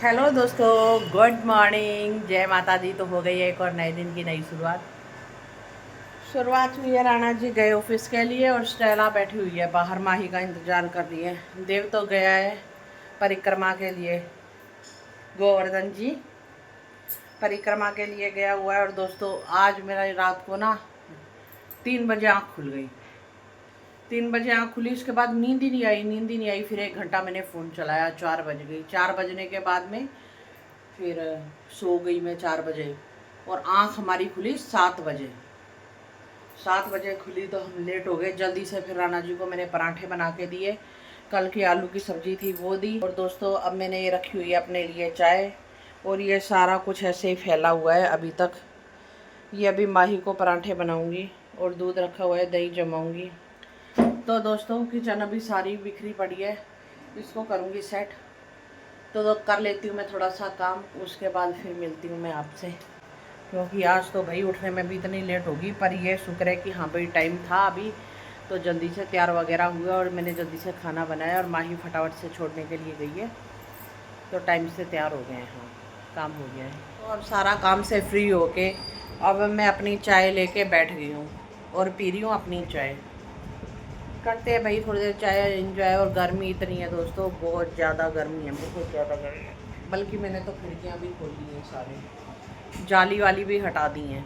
Hello दोस्तों, good morning, जय माता दी। तो हो गई है एक और नए दिन की नई शुरुआत हुई है। राणा जी गए ऑफिस के लिए और स्टेला बैठी हुई है बाहर, माही का इंतजार कर रही है। देव तो गया है परिक्रमा के लिए, गोवर्धन जी परिक्रमा के लिए गया हुआ है। और दोस्तों आज मेरा रात को ना 3 बजे आँख खुल गई। 3 बजे आँख खुली, उसके बाद नींद ही नहीं आई, नींद ही नहीं आई। फिर 1 घंटा मैंने फ़ोन चलाया, 4 बज गई। 4 बजने के बाद में फिर सो गई मैं 4 बजे। और आँख हमारी खुली 7 बजे। 7 बजे खुली तो हम लेट हो गए जल्दी से। फिर राणा जी को मैंने पराठे बना के दिए, कल की आलू की सब्जी थी वो दी। और दोस्तों अब मैंने ये रखी हुई है अपने लिए चाय, और ये सारा कुछ ऐसे ही फैला हुआ है अभी तक। ये अभी माही को पराठे बनाऊंगी और दूध रखा हुआ है, दही जमाऊंगी। तो दोस्तों किचन अभी सारी बिखरी पड़ी है, इसको करूँगी सेट। तो कर लेती हूँ मैं थोड़ा सा काम, उसके बाद फिर मिलती हूँ मैं आपसे। क्योंकि आज तो भाई उठने में भी इतनी लेट होगी, पर ये शुक्र है कि हाँ भाई टाइम था अभी, तो जल्दी से तैयार वगैरह हुआ और मैंने जल्दी से खाना बनाया। और माही फटाफट से छोड़ने के लिए गई है, तो टाइम से तैयार हो गए हैं। हाँ, काम हो गया है। तो अब सारा काम से फ्री होके अब मैं अपनी चाय लेके बैठ गई हूँ और पी रही हूँ अपनी चाय। करते हैं भाई थोड़ी देर चाय एंजॉय। और गर्मी इतनी है दोस्तों, बहुत ज़्यादा गर्मी है, बहुत ज़्यादा गर्मी है। बल्कि मैंने तो खिड़कियाँ भी खोल दी हैं, सारे जाली वाली भी हटा दी हैं,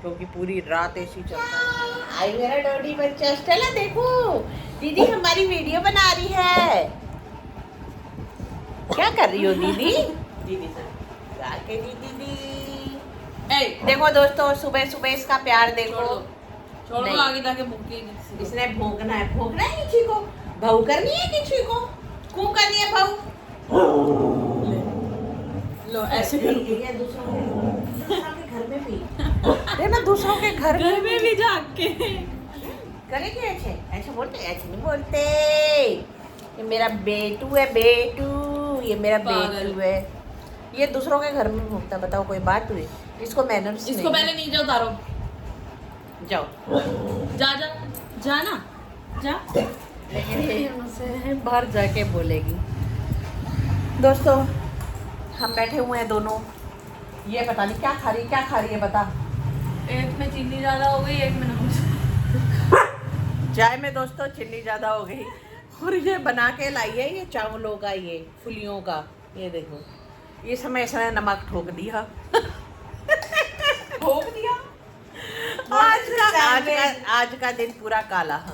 क्योंकि पूरी रात ऐसी चलता है। आई मेरा डोडी बच्चा स्टेला, देखो दीदी हमारी वीडियो बना रही है। क्या कर रही हो दीदी? दीदी जाके दीदी देखो दोस्तों, सुबह सुबह इसका प्यार देखो। छोड़ दो आगे जाके भूखेगी। इसने भौंकना है, भौंकना है किसी को, भाऊ करनी है किसी को, कू करनी है भाऊ। लो ऐसे करो। ये दूसरों के घर में भी देखना, दूसरों के घर में भी जाग के करे क्या? ऐसे ऐसे बोलते, ऐसे नहीं बोलते। ये मेरा बेटू है, बेटू, ये मेरा बेटू है। ये दूसरों के घर में भूखता, बताओ कोई बात हुई? इसको मैनर्स नहीं। इसको पहले नीचे उतारो। जाओ जा जा जा ना जा। लेकिन ये मुझसे बाहर जाके बोलेगी। दोस्तों हम बैठे हुए हैं दोनों, ये पता नहीं क्या खा रही है बता। एक में चीनी ज्यादा हो गई, एक में नमक। चाय में दोस्तों चीनी ज़्यादा हो गई। और ये बना के लाई है, ये चावलों का, ये फुलियों का, ये देखो। ये समय इसने नमक ठोक दिया। ठोक दिया। आज का दिन पूरा काला है।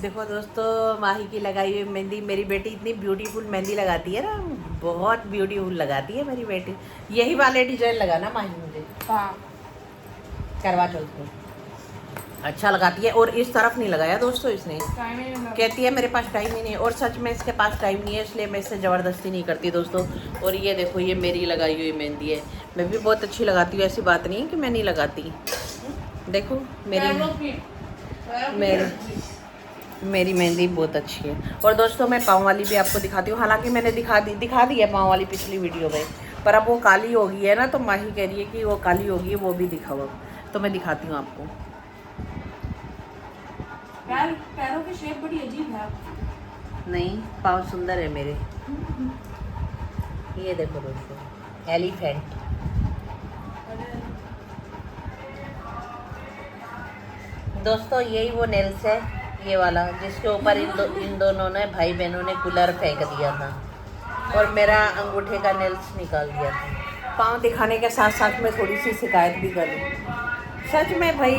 देखो दोस्तों माही की लगाई हुई मेहंदी, मेरी बेटी इतनी ब्यूटीफुल मेहंदी लगाती है ना, बहुत ब्यूटीफुल लगाती है मेरी बेटी। यही वाले डिजाइन लगाना माही मुझे। हाँ करवा चौथ को अच्छा लगाती है। और इस तरफ नहीं लगाया दोस्तों इसने, कहती है मेरे पास टाइम ही नहीं। और सच में इसके पास टाइम नहीं है, इसलिए मैं इससे ज़बरदस्ती नहीं करती दोस्तों। और ये देखो, ये मेरी लगाई हुई मेहंदी है। मैं भी बहुत अच्छी लगाती हूँ, ऐसी बात नहीं है कि मैं नहीं लगाती। देखो मेरी मेहंदी बहुत अच्छी है। और दोस्तों मैं पाँव वाली भी आपको दिखाती हूँ। हालांकि मैंने दिखा दी है पाँव वाली पिछली वीडियो में, पर अब वो काली हो गई है ना, तो माही कह रही है कि वो काली हो गई है, वो भी दिखाओ। तो मैं दिखाती हूँ आपको। पैरों की शेप बड़ी अजीब है। नहीं, पाँव सुंदर है मेरे। ये देखो दोस्तों, एलिफेंट। दोस्तों यही वो नेल्स है, ये वाला, जिसके ऊपर इन दोनों ने भाई बहनों ने कूलर फेंक दिया था और मेरा अंगूठे का नेल्स निकाल दिया था। पाँव दिखाने के साथ साथ मैं थोड़ी सी शिकायत भी करूँ। सच में भाई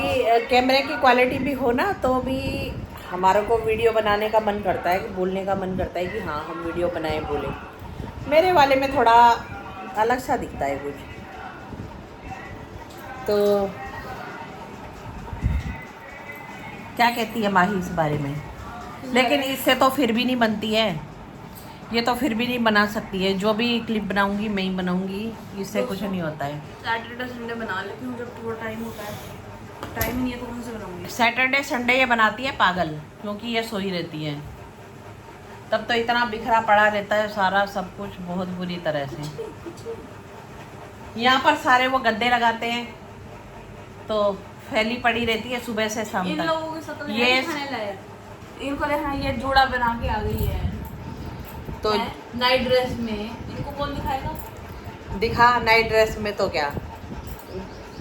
कैमरे की क्वालिटी भी हो ना, तो भी हमारे को वीडियो बनाने का मन करता है, कि बोलने का मन करता है कि हाँ हम वीडियो बनाए बोले। मेरे वाले में थोड़ा अलग सा दिखता है कुछ। तो क्या कहती है माही इस बारे में? लेकिन इससे तो फिर भी नहीं बनती है, ये तो फिर भी नहीं बना सकती है। जो भी क्लिप बनाऊंगी मैं ही बनाऊंगी, इससे कुछ नहीं होता है। सैटरडे संडे बना लेती हूँ जब थोड़ा टाइम होता है। टाइम नहीं है तो कौन से बनाऊंगी? सैटरडे संडे ये बनाती है पागल, क्योंकि ये सोई रहती है। तब तो इतना बिखरा पड़ा रहता है सारा सब कुछ, बहुत बुरी तरह से। यहाँ पर सारे वो गद्दे लगाते हैं, तो फैली पड़ी रहती है सुबह से शाम इन तक। लोगों के साथ ये खाने लायक, इनको हाँ ये जोड़ा बना के आ गई है तो नाइट ड्रेस में। इनको कौन दिखाएगा? दिखा नई ड्रेस में तो क्या,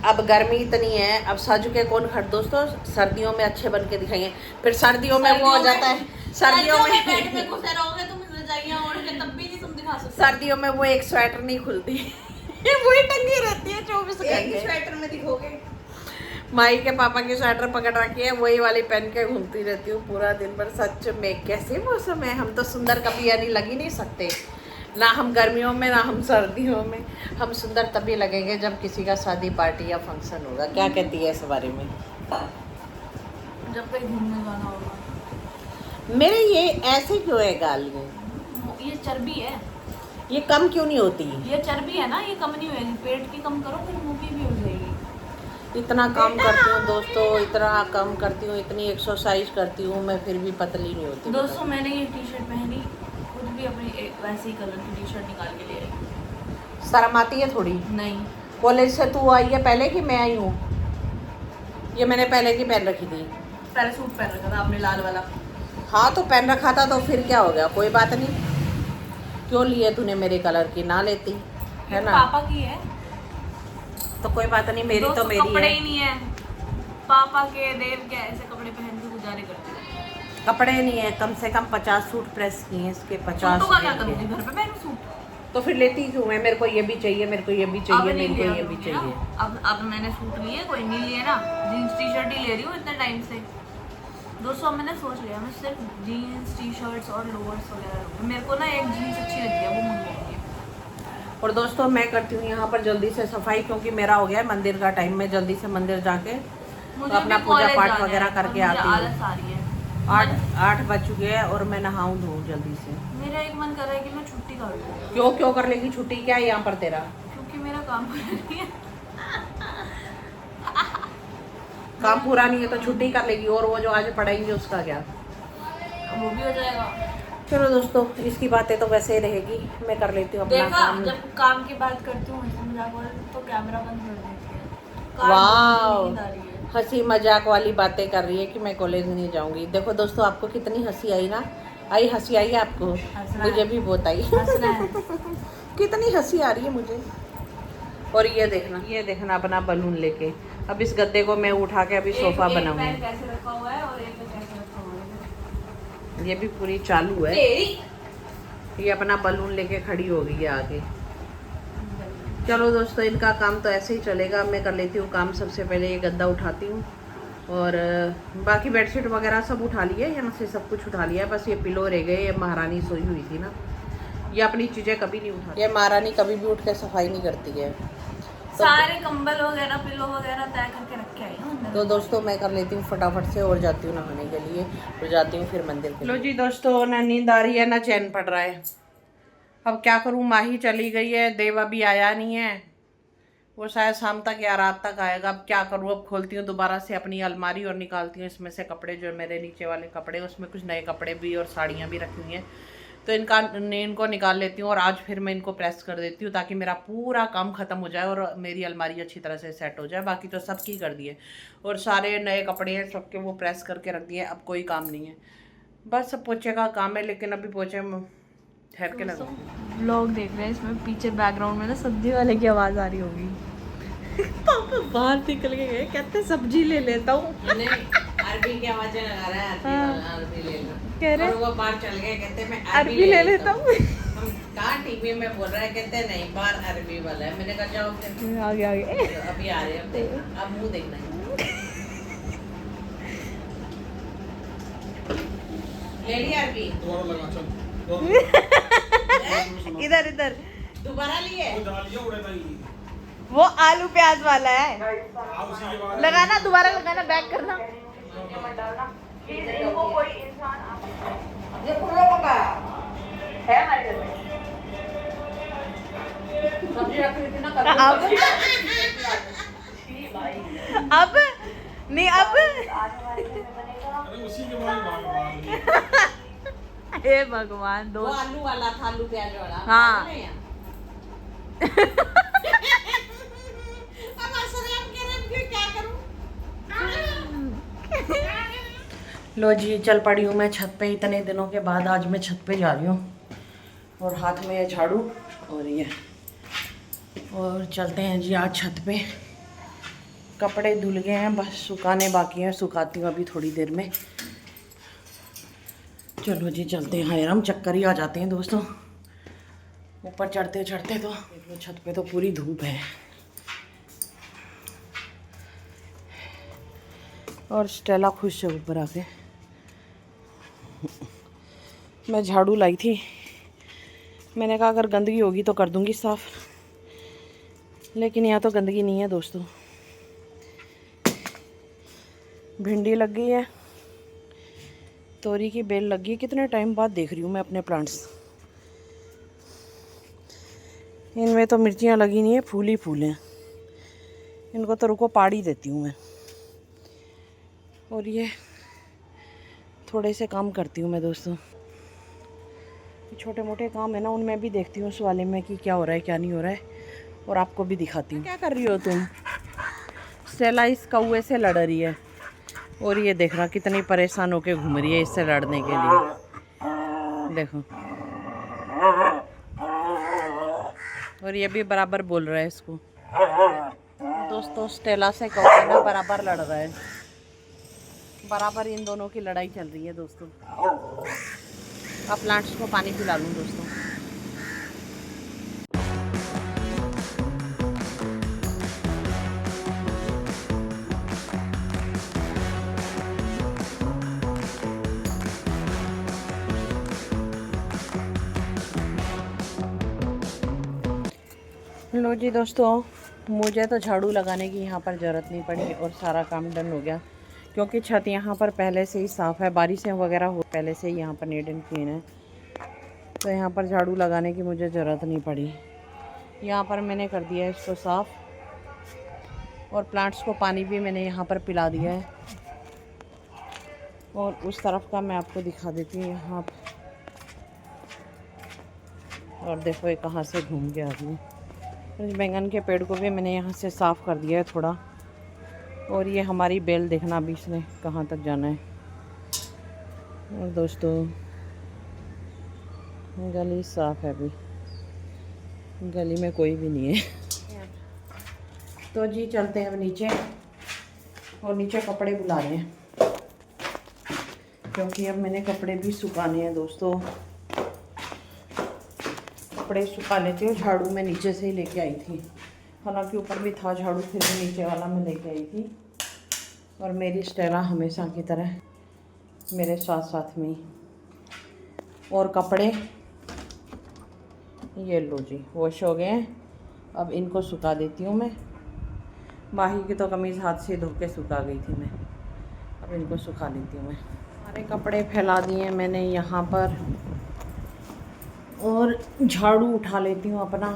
अब गर्मी इतनी है, अब सज के कौन खड़ दोस्तों, सर्दियों में अच्छे बन के दिखाएंगे, फिर सर्दियों में वो हो जाता है, सर्दियों में बेड में घुसे रहोगे तुम, रजाइयां ओढ़ के, तब भी नहीं तुम दिखा सकते। सर्दियों में वो एक स्वेटर नहीं खुलती वही टंगी रहती है 24 एक ही घंटे। स्वेटर में दिखोगे। माई के पापा की स्वेटर पकड़ रखी है, वही वाली पहन के घूमती रहती हूँ पूरा दिन भर। सच में कैसे मौसम है, हम तो सुंदर कभी यानी लग ही नहीं सकते, ना हम गर्मियों में ना हम सर्दियों में। हम सुंदर तभी लगेंगे जब किसी का शादी पार्टी या फंक्शन होगा। क्या कहती है इस बारे में? जब कहीं घूमने जाना होगा। मेरे ये ऐसे क्यों है गाल ये चर्बी है, ये कम क्यों नहीं होती? ये चर्बी है ना, ये कम नहीं होगी। पेट की कम करो फिर मुंह की भी हो जाएगी। इतना कम करती हूँ दोस्तों, इतना कम करती हूँ, इतनी एक्सरसाइज करती हूँ मैं, फिर भी पतली नहीं होती। दोस्तों मैंने ये टी शर्ट पहनी, खुद भी अपनी वैसे ही कलर की टी शर्ट निकाल के ले आई। शर्म आती है थोड़ी? नहीं। कॉलेज से तू आई है पहले कि मैं आई हूँ? ये मैंने पहले की पहन रखी थी। पहले सूट पहन रखा था आपने लाल वाला। हाँ तो पहन रखा था तो फिर क्या हो गया, कोई बात नहीं। क्यों लिए तूने मेरे कलर की, ना लेती है ना? पापा की है तो कोई बात नहीं, मेरी तो मेरी कपड़े है। ही नहीं है पापा के, देव के, ऐसे कपड़े पहन के गुजारे करते हैं। कपड़े नहीं है, कम से कम 50 सूट प्रेस किए इसके, 50 सूटों का क्या करूँगी, घर पे पहनूं सूट? तो फिर लेती क्यों मैं? मेरे को ये भी चाहिए, मेरे को ये भी चाहिए, अब नहीं मेरे को लिया ये भी करूँगी ना। चाहिए। अब मैंने सूट लिए, कोई नहीं लिए ना, जीन्स टी शर्ट ही ले रही हूँ इतने टाइम से। दोस्तों मैंने सोच लिया मैं सिर्फ जीन्स टी शर्ट्स और लोअर्स वगैरह। मेरे को ना एक जीन्स अच्छी लगती है, वो मंगवाऊंगी। और दोस्तों मैं करती हूँ यहाँ पर जल्दी से सफाई, क्योंकि मेरा हो गया है मंदिर का टाइम। मैं जल्दी से मंदिर जाके तो अपना पूजा पाठ वगैरह करके आती हूँ। आलस आ रही है। 8 बज चुके हैं और मैं नहाऊँ धोऊँ जल्दी से। मेरा एक मन कर रहा है कि मैं छुट्टी कर लूँ। क्यों कर लेगी छुट्टी? क्या है यहाँ पर तेरा? क्योंकि मेरा काम नहीं है। काम पूरा नहीं है तो छुट्टी कर लेगी, और वो जो आज पढ़ाएंगे उसका क्या? वो भी हो जाएगा। चलो दोस्तों, इसकी बातें तो वैसे ही रहेगी, मैं कर लेती हूँ अपना देखा, काम। जब काम की बात करती हूँ हंसी मजाक वाले तो कैमरा बंद कर देती है। वाह, नींद आ रही है। हंसी मजाक वाली बातें कर रही है कि मैं कॉलेज नहीं जाऊंगी। देखो दोस्तों, आपको कितनी हंसी आई ना? आई हंसी आई है आपको? हंसना मुझे है। भी बहुत आई हंसना है। कितनी हंसी आ रही है मुझे। और ये देखना अपना बलून लेके। अब इस गद्दे को मैं उठा के अभी सोफा बनाऊंगी। एक कैसे रखा हुआ है और एक कैसे रखा हुआ है। ये भी पूरी चालू है। ये अपना बलून लेके खड़ी हो गई है आगे। चलो दोस्तों, इनका काम तो ऐसे ही चलेगा। मैं कर लेती हूँ काम। सबसे पहले ये गद्दा उठाती हूँ, और बाकी बेडशीट वगैरह सब उठा लिया, यहाँ से सब कुछ उठा लिया। बस ये पिलो रह गए। ये महारानी सोई हुई थी ना, ये अपनी चीज़ें कभी नहीं उठाती। ये महारानी कभी भी उठ के सफाई नहीं करती है। सारे कंबल वगैरह पिलो वगैरह तय करके रखे आई हूँ। तो दोस्तों मैं कर लेती हूँ फटाफट से, और जाती हूँ नहाने के लिए, और जाती हूँ फिर मंदिर के लिए। लो जी दोस्तों, ना नींद आ रही है ना चैन पड़ रहा है। अब क्या करूँ, माही चली गई है, देव अभी आया नहीं है, वो शायद शाम तक या रात तक आएगा। अब क्या करूँ, अब खोलती हूँ दोबारा से अपनी अलमारी और निकालती हूँ इसमें से कपड़े, जो मेरे नीचे वाले कपड़े, उसमें कुछ नए कपड़े भी और साड़ियाँ भी रखी हुई हैं। तो इनको निकाल लेती हूँ, और आज फिर मैं इनको प्रेस कर देती हूँ, ताकि मेरा पूरा काम ख़त्म हो जाए और मेरी अलमारी अच्छी तरह से सेट हो जाए। बाकी तो सब की कर दिए, और सारे नए कपड़े हैं सबके, वो प्रेस करके रख दिए। अब कोई काम नहीं है, बस पोछे का काम है, लेकिन अभी पोछे ठहर के लगा। लोग देख रहे हैं, इसमें पीछे बैकग्राउंड में ना सब्जी वाले की आवाज़ आ रही होगी। पापा बाहर निकल के गए, कहते सब्जी ले लेता हूँ। अरबी की आवाज़ें लगा रहा है, अरबी ले लो कह रहे, और वो बाहर चल गए, कहते मैं अरबी ले लेता हूँ। हम कहाँ टीवी में बोल रहा है, कहते नहीं बाहर अरबी वाला है। मैंने कहा जाओ फिर, आगे अभी आ रहे हैं, अब मुंह देखना है। ले लिया अरबी, इधर इधर दोबारा लिए। वो आलू प्याज वाला है, लगाना दोबारा, लगाना बैक करना। इनको कोई इंसान है हमारे घर में। सब्जी रख रही थी ना, अब नहीं, अब हे भगवान, दो वो आलू वाला था, आलू प्याज वाला। हाँ। क्या करूं? लो जी, चल पड़ी हूँ मैं छत पे। इतने दिनों के बाद आज मैं छत पे जा रही हूँ, और हाथ में झाड़ू और ये और चलते हैं जी आज छत पे। कपड़े धुल गए हैं, बस सुखाने बाकी हैं, सुखाती हूँ अभी थोड़ी देर में। चलो जी चलते हैं। हाय राम, चक्कर ही आ जाते हैं दोस्तों ऊपर चढ़ते चढ़ते। तो देख लो छत पे तो पूरी धूप है। और स्टेला खुश है ऊपर आके। मैं झाड़ू लाई थी, मैंने कहा अगर गंदगी होगी तो कर दूंगी साफ़, लेकिन यहाँ तो गंदगी नहीं है दोस्तों। भिंडी लग गई है, तोरी की बेल लग गई। कितने टाइम बाद देख रही हूँ मैं अपने प्लांट्स। इनमें तो मिर्चियाँ लगी नहीं है, फूल ही फूल हैं। इनको तो रुको पाड़ ही देती हूँ मैं। और ये थोड़े से काम करती हूँ मैं दोस्तों, छोटे मोटे काम है ना, उनमें भी देखती हूँ उस वाले में कि क्या हो रहा है क्या नहीं हो रहा है, और आपको भी दिखाती हूँ। क्या कर रही हो तुम? स्टेला इस कौवे से लड़ रही है, और ये देख रहा कितनी परेशान होके घूम रही है इससे लड़ने के लिए। देखो, और ये भी बराबर बोल रहा है इसको। दोस्तों स्टेला से कौवे ना बराबर लड़ रहा है, बराबर इन दोनों की लड़ाई चल रही है दोस्तों। अब प्लांट्स को पानी पिला लूँ दोस्तों। लो जी दोस्तों, मुझे तो झाड़ू लगाने की यहाँ पर ज़रूरत नहीं पड़ी और सारा काम डन हो गया, क्योंकि छत यहाँ पर पहले से ही साफ़ है। बारिशें वगैरह हो पहले से ही यहाँ पर नीट एंड क्लीन है, तो यहाँ पर झाड़ू लगाने की मुझे ज़रूरत नहीं पड़ी। यहाँ पर मैंने कर दिया है इसको साफ़, और प्लांट्स को पानी भी मैंने यहाँ पर पिला दिया है। और उस तरफ का मैं आपको दिखा देती हूँ यहाँ पर। और देखो ये कहाँ से घूम गया आदमी। बैंगन के पेड़ को भी मैंने यहाँ से साफ़ कर दिया है थोड़ा। और ये हमारी बेल देखना अभी इसने कहाँ तक जाना है। और दोस्तों गली साफ़ है, अभी गली में कोई भी नहीं है। तो जी चलते हैं अब नीचे, और नीचे कपड़े बुला रहे हैं, क्योंकि अब मैंने कपड़े भी सुखाने हैं दोस्तों। कपड़े सुखा लेती हूँ। झाड़ू मैं नीचे से ही लेके आई थी, हालांकि ऊपर भी था झाड़ू, फिर भी नीचे वाला मैं लेके आई थी। और मेरी स्टेला हमेशा की तरह मेरे साथ साथ में। और कपड़े ये लो जी वॉश हो गए हैं, अब इनको सुखा देती हूँ मैं। माही की तो कमीज़ हाथ से धो के सुखा गई थी मैं, अब इनको सुखा लेती हूँ मैं। सारे कपड़े फैला दिए मैंने यहाँ पर, और झाड़ू उठा लेती हूँ अपना,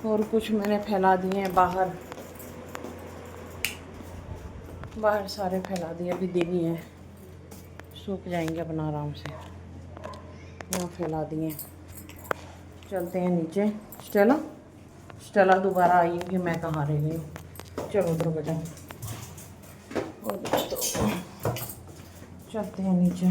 और कुछ मैंने फैला दिए हैं बाहर। बाहर सारे फैला दिए, अभी देनी है, सूख जाएंगे अपना आराम से। यहाँ फैला दिए। चलते हैं नीचे। स्टेला दोबारा आई है कि मैं कहाँ रह गई। चलो उधर बेटा। और दोस्तों चलते हैं नीचे।